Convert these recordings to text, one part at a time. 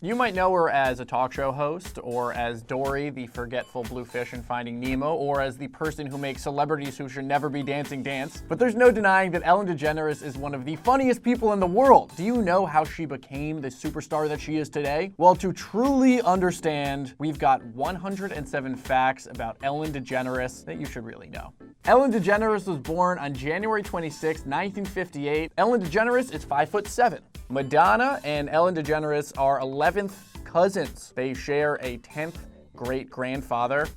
You might know her as a talk show host, or as Dory, the forgetful blue fish in Finding Nemo, or as the person who makes celebrities who should never be dancing dance. But there's no denying that Ellen Degeneres is one of the funniest people in the world. Do you know how she became the superstar that she is today? Well, to truly understand, we've got 107 facts about Ellen Degeneres that you should really know. Ellen Degeneres was born on January 26, 1958. Ellen Degeneres is 5'7". Madonna and Ellen Degeneres are 11th cousins. They share a 10th great-grandfather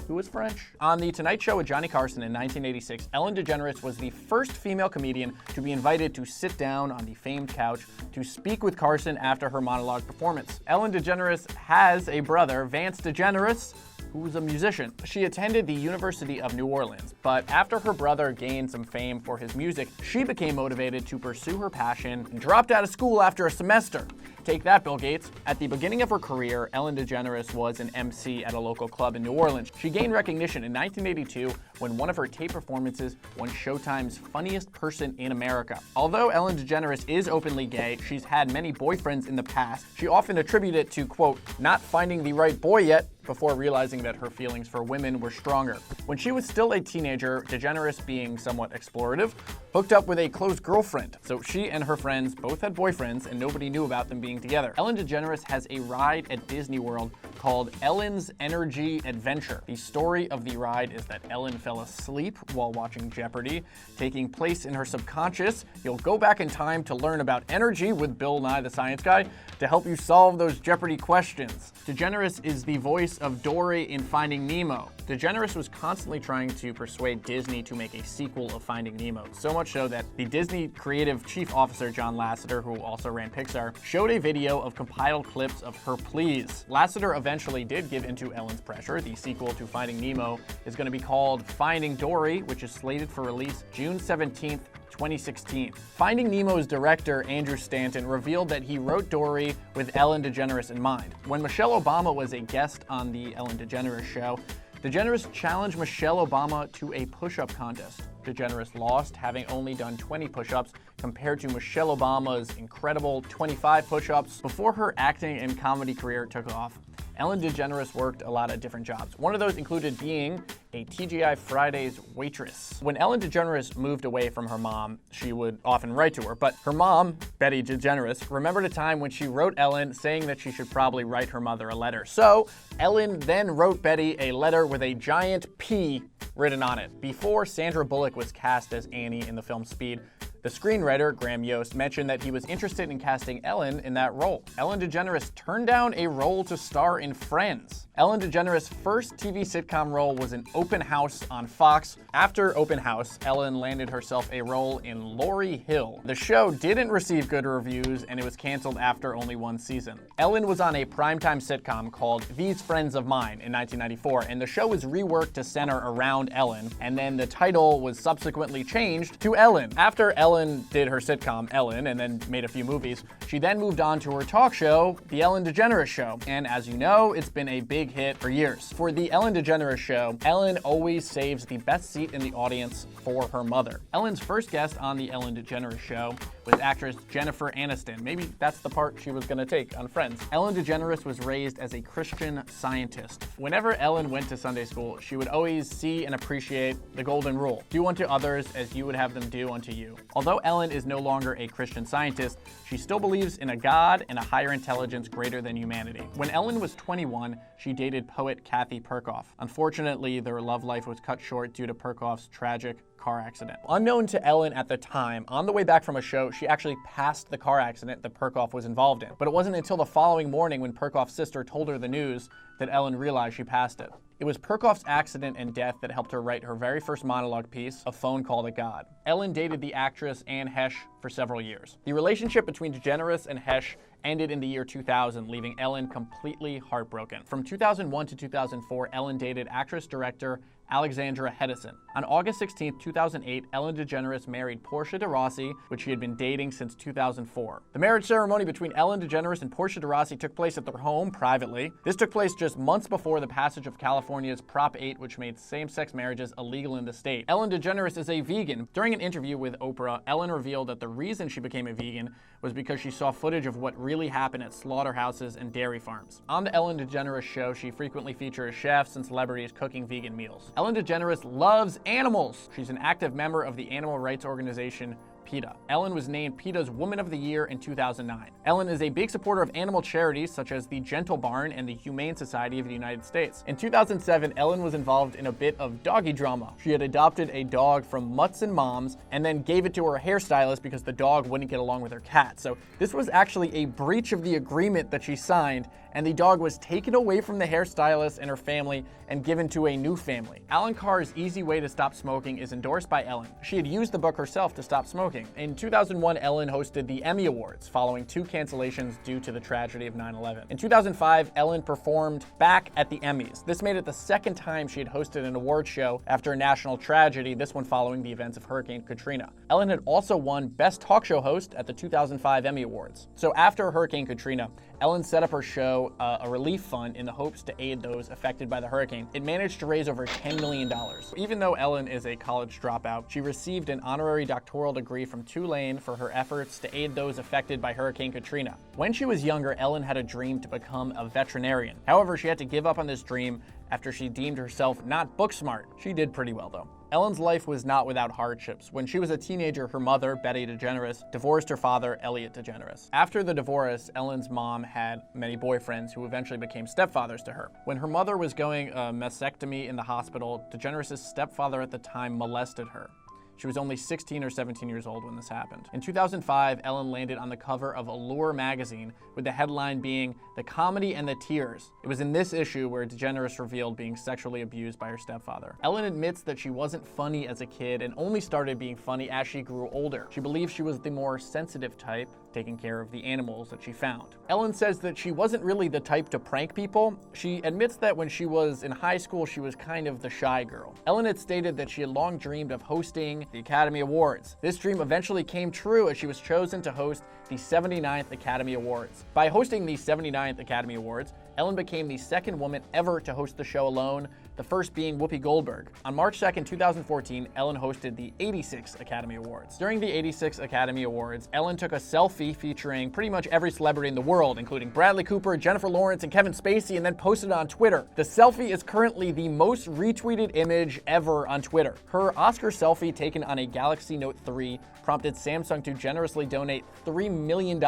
who was French. On The Tonight Show with Johnny Carson in 1986, Ellen Degeneres was the first female comedian to be invited to sit down on the famed couch to speak with Carson after her monologue performance. Ellen Degeneres has a brother, Vance Degeneres, who was a musician. She attended the University of New Orleans, but after her brother gained some fame for his music, she became motivated to pursue her passion and dropped out of school after a semester. Take that, Bill Gates. At the beginning of her career, Ellen Degeneres was an MC at a local club in New Orleans. She gained recognition in 1982 when one of her tape performances won Showtime's Funniest Person in America. Although Ellen DeGeneres is openly gay, she's had many boyfriends in the past. She often attributed it to, quote, not finding the right boy yet, before realizing that her feelings for women were stronger. When she was still a teenager, DeGeneres, being somewhat explorative, hooked up with a close girlfriend. So she and her friends both had boyfriends and nobody knew about them being together. Ellen DeGeneres has a ride at Disney World called Ellen's Energy Adventure. The story of the ride is that Ellen fell asleep while watching Jeopardy. Taking place in her subconscious, you'll go back in time to learn about energy with Bill Nye the Science Guy to help you solve those Jeopardy questions. DeGeneres is the voice of Dory in Finding Nemo. DeGeneres was constantly trying to persuade Disney to make a sequel of Finding Nemo, so much so that the Disney creative chief officer John Lasseter, who also ran Pixar, showed a video of compiled clips of her pleas. Lasseter eventually did give into Ellen's pressure. The sequel to Finding Nemo is going to be called Finding Dory, which is slated for release June 17th, 2016. Finding Nemo's director, Andrew Stanton, revealed that he wrote Dory with Ellen DeGeneres in mind. When Michelle Obama was a guest on the Ellen DeGeneres show, DeGeneres challenged Michelle Obama to a push-up contest. DeGeneres lost, having only done 20 push-ups compared to Michelle Obama's incredible 25 push-ups. Before her acting and comedy career took off, Ellen DeGeneres worked a lot of different jobs. One of those included being a TGI Fridays waitress. When Ellen DeGeneres moved away from her mom, she would often write to her, but her mom, Betty DeGeneres, remembered a time when she wrote Ellen saying that she should probably write her mother a letter. So Ellen then wrote Betty a letter with a giant P written on it. Before Sandra Bullock was cast as Annie in the film Speed, the screenwriter, Graham Yost, mentioned that he was interested in casting Ellen in that role. Ellen DeGeneres turned down a role to star in Friends. Ellen DeGeneres' first TV sitcom role was in Open House on Fox. After Open House, Ellen landed herself a role in Laurie Hill. The show didn't receive good reviews, and it was canceled after only one season. Ellen was on a primetime sitcom called These Friends of Mine in 1994, and the show was reworked to center around Ellen, and then the title was subsequently changed to Ellen. After Ellen did her sitcom, Ellen, and then made a few movies, she then moved on to her talk show, The Ellen DeGeneres Show, and as you know, it's been a big hit for years. For The Ellen DeGeneres Show, Ellen always saves the best seat in the audience for her mother. Ellen's first guest on The Ellen DeGeneres Show was actress Jennifer Aniston. Maybe that's the part she was going to take on Friends. Ellen DeGeneres was raised as a Christian Scientist. Whenever Ellen went to Sunday school, she would always see and appreciate the golden rule: do unto others as you would have them do unto you. Although Ellen is no longer a Christian Scientist, she still believes in a God and a higher intelligence greater than humanity. When Ellen was 21, she dated poet Kathy Perkoff. Unfortunately, their love life was cut short due to Perkoff's tragic car accident. Unknown to Ellen at the time, on the way back from a show, she actually passed the car accident that Perkoff was involved in. But it wasn't until the following morning when Perkoff's sister told her the news that Ellen realized she passed it. It was Perkoff's accident and death that helped her write her very first monologue piece, A Phone Call to God. Ellen dated the actress Anne Hesh for several years. The relationship between DeGeneres and Hesh ended in the year 2000, leaving Ellen completely heartbroken. From 2001 to 2004, Ellen dated actress-director Alexandra Hedison. On August 16, 2008, Ellen DeGeneres married Portia de Rossi, which she had been dating since 2004. The marriage ceremony between Ellen DeGeneres and Portia de Rossi took place at their home privately. This took place just months before the passage of California's Prop 8, which made same-sex marriages illegal in the state. Ellen DeGeneres is a vegan. During an interview with Oprah, Ellen revealed that the reason she became a vegan was because she saw footage of what really happened at slaughterhouses and dairy farms. On the Ellen DeGeneres show, she frequently features chefs and celebrities cooking vegan meals. Ellen DeGeneres loves animals. She's an active member of the animal rights organization PETA. Ellen was named PETA's Woman of the Year in 2009. Ellen is a big supporter of animal charities such as the Gentle Barn and the Humane Society of the United States. In 2007, Ellen was involved in a bit of doggy drama. She had adopted a dog from Mutts and Moms and then gave it to her hairstylist because the dog wouldn't get along with her cat. So this was actually a breach of the agreement that she signed, and the dog was taken away from the hairstylist and her family and given to a new family. Alan Carr's Easy Way to Stop Smoking is endorsed by Ellen. She had used the book herself to stop smoking. In 2001, Ellen hosted the Emmy Awards following 2 cancellations due to the tragedy of 9/11. In 2005, Ellen performed back at the Emmys. This made it the second time she had hosted an award show after a national tragedy, this one following the events of Hurricane Katrina. Ellen had also won Best Talk Show Host at the 2005 Emmy Awards. So after Hurricane Katrina, Ellen set up her show, a relief fund, in the hopes to aid those affected by the hurricane. It managed to raise over $10 million. Even though Ellen is a college dropout, she received an honorary doctoral degree from Tulane for her efforts to aid those affected by Hurricane Katrina. When she was younger, Ellen had a dream to become a veterinarian. However, she had to give up on this dream after she deemed herself not book smart. She did pretty well though. Ellen's life was not without hardships. When she was a teenager, her mother, Betty DeGeneres, divorced her father, Elliot DeGeneres. After the divorce, Ellen's mom had many boyfriends who eventually became stepfathers to her. When her mother was going a mastectomy in the hospital, DeGeneres' stepfather at the time molested her. She was only 16 or 17 years old when this happened. In 2005, Ellen landed on the cover of Allure magazine with the headline being "The Comedy and the Tears." It was in this issue where DeGeneres revealed being sexually abused by her stepfather. Ellen admits that she wasn't funny as a kid and only started being funny as she grew older. She believes she was the more sensitive type, taking care of the animals that she found. Ellen says that she wasn't really the type to prank people. She admits that when she was in high school, she was kind of the shy girl. Ellen had stated that she had long dreamed of hosting the Academy Awards. This dream eventually came true as she was chosen to host the 79th Academy Awards. By hosting the 79th Academy Awards, Ellen became the second woman ever to host the show alone, the first being Whoopi Goldberg. On March 2nd, 2014, Ellen hosted the 86th Academy Awards. During the 86th Academy Awards, Ellen took a selfie featuring pretty much every celebrity in the world, including Bradley Cooper, Jennifer Lawrence, and Kevin Spacey, and then posted it on Twitter. The selfie is currently the most retweeted image ever on Twitter. Her Oscar selfie taken on a Galaxy Note 3 prompted Samsung to generously donate $3 million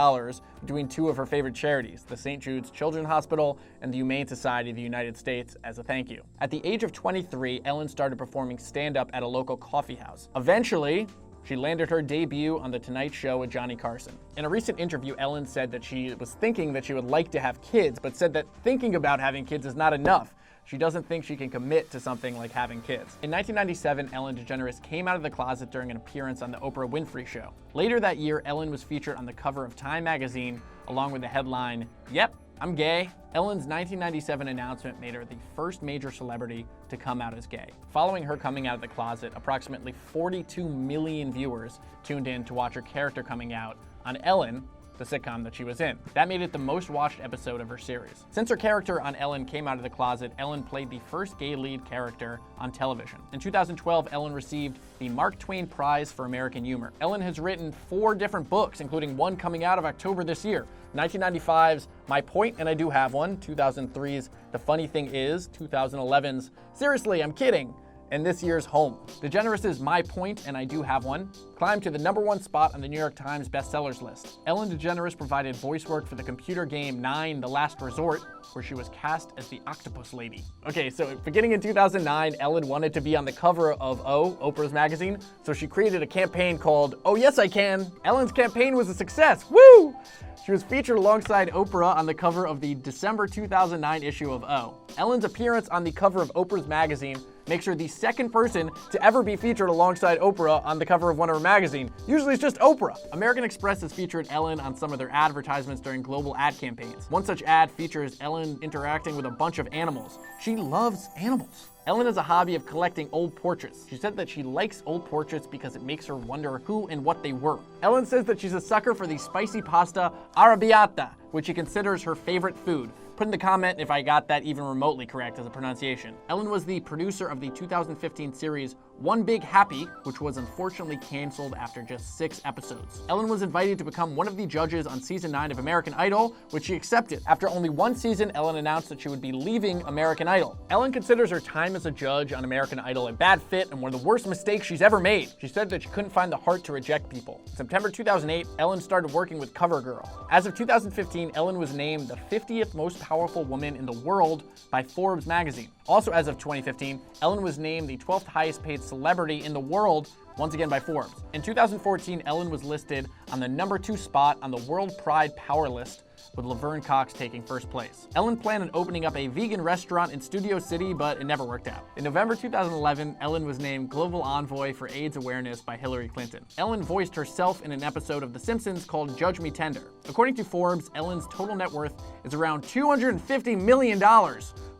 between 2 of her favorite charities, the St. Jude's Children's Hospital and the Humane Society of the United States, as a thank you. At the age of 23, Ellen started performing stand-up at a local coffee house. Eventually, she landed her debut on The Tonight Show with Johnny Carson. In a recent interview, Ellen said that she was thinking that she would like to have kids, but said that thinking about having kids is not enough. She doesn't think she can commit to something like having kids. In 1997, Ellen DeGeneres came out of the closet during an appearance on the Oprah Winfrey Show. Later that year, Ellen was featured on the cover of Time magazine, along with the headline, "Yep, I'm gay." Ellen's 1997 announcement made her the first major celebrity to come out as gay. Following her coming out of the closet, approximately 42 million viewers tuned in to watch her character coming out on Ellen, the sitcom that she was in. That made it the most watched episode of her series. Since her character on Ellen came out of the closet, Ellen played the first gay lead character on television. In 2012, Ellen received the Mark Twain Prize for American Humor. Ellen has written 4 different books, including one coming out of October this year. 1995's My Point and I Do Have One, 2003's The Funny Thing Is, 2011's Seriously, I'm Kidding, and this year's Home. DeGeneres' My Point and I Do Have One climbed to the #1 spot on the New York Times bestsellers list. Ellen DeGeneres provided voice work for the computer game 9: The Last Resort, where she was cast as the Octopus Lady. Okay, so beginning in 2009, Ellen wanted to be on the cover of Oprah's magazine, so she created a campaign called Oh Yes I Can. Ellen's campaign was a success, woo! She was featured alongside Oprah on the cover of the December 2009 issue of O. Ellen's appearance on the cover of Oprah's magazine makes her the second person to ever be featured alongside Oprah on the cover of one of her magazine. Usually it's just Oprah. American Express has featured Ellen on some of their advertisements during global ad campaigns. One such ad features Ellen interacting with a bunch of animals. She loves animals. Ellen has a hobby of collecting old portraits. She said that she likes old portraits because it makes her wonder who and what they were. Ellen says that she's a sucker for the spicy pasta arrabbiata, which she considers her favorite food. Put in the comment if I got that even remotely correct as a pronunciation. Ellen was the producer of the 2015 series One Big Happy, which was unfortunately canceled after just 6 episodes. Ellen was invited to become one of the judges on season 9 of American Idol, which she accepted. After only 1 season, Ellen announced that she would be leaving American Idol. Ellen considers her time as a judge on American Idol a bad fit and one of the worst mistakes she's ever made. She said that she couldn't find the heart to reject people. In September 2008, Ellen started working with CoverGirl. As of 2015, Ellen was named the 50th most powerful woman in the world by Forbes magazine. Also as of 2015, Ellen was named the 12th highest paid celebrity in the world, once again by Forbes. In 2014, Ellen was listed on the #2 spot on the World Pride Power List, with Laverne Cox taking first place. Ellen planned on opening up a vegan restaurant in Studio City, but it never worked out. In November 2011, Ellen was named Global Envoy for AIDS Awareness by Hillary Clinton. Ellen voiced herself in an episode of The Simpsons called Judge Me Tender. According to Forbes, Ellen's total net worth is around $250 million,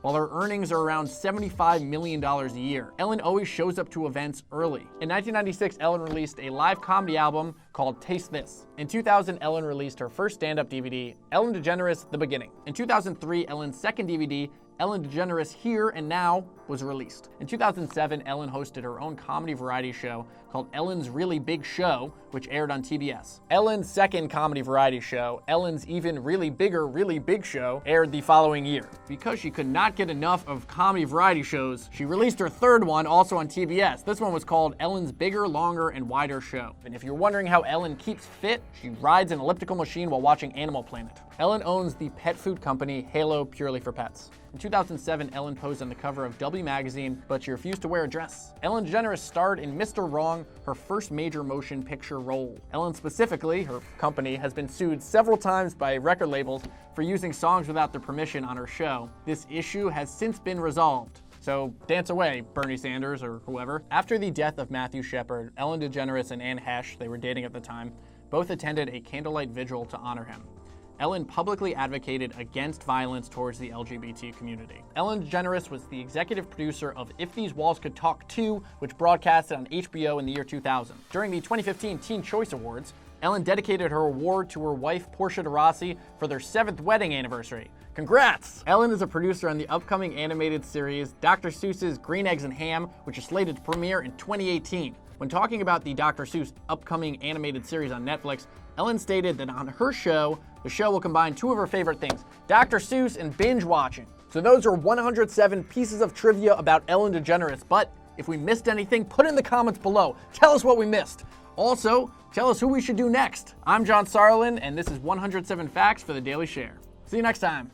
while her earnings are around $75 million a year. Ellen always shows up to events early. In 1996, Ellen released a live comedy album called Taste This. In 2000, Ellen released her first stand-up DVD, Ellen Degeneres: The Beginning. In 2003, Ellen's second DVD, Ellen Degeneres Here and Now, was released. In 2007, Ellen hosted her own comedy variety show called Ellen's Really Big Show, which aired on TBS. Ellen's second comedy variety show, Ellen's Even Really Bigger Really Big Show, aired the following year. Because she could not get enough of comedy variety shows, she released her third one, also on TBS. This one was called Ellen's Bigger, Longer, and Wider Show. And if you're wondering how Ellen keeps fit, she rides an elliptical machine while watching Animal Planet. Ellen owns the pet food company Halo Purely for Pets. In 2007, Ellen posed on the cover of W magazine, but she refused to wear a dress. Ellen Degeneres starred in Mr. Wrong, her first major motion picture role. Ellen specifically, her company, has been sued several times by record labels for using songs without their permission on her show. This issue has since been resolved. So dance away, Bernie Sanders or whoever. After the death of Matthew Shepard, Ellen Degeneres and Anne Hesh, they were dating at the time, both attended a candlelight vigil to honor him. Ellen publicly advocated against violence towards the LGBT community. Ellen Degeneres was the executive producer of If These Walls Could Talk 2, which broadcasted on HBO in the year 2000. During the 2015 Teen Choice Awards, Ellen dedicated her award to her wife, Portia de Rossi, for their 7th wedding anniversary. Congrats! Ellen is a producer on the upcoming animated series Dr. Seuss's Green Eggs and Ham, which is slated to premiere in 2018. When talking about the Dr. Seuss upcoming animated series on Netflix, Ellen stated that on her show, the show will combine 2 of her favorite things, Dr. Seuss and binge watching. So those are 107 pieces of trivia about Ellen Degeneres, but if we missed anything, put it in the comments below. Tell us what we missed. Also, tell us who we should do next. I'm Jon Sarlin, and this is 107 Facts for the Daily Share. See you next time.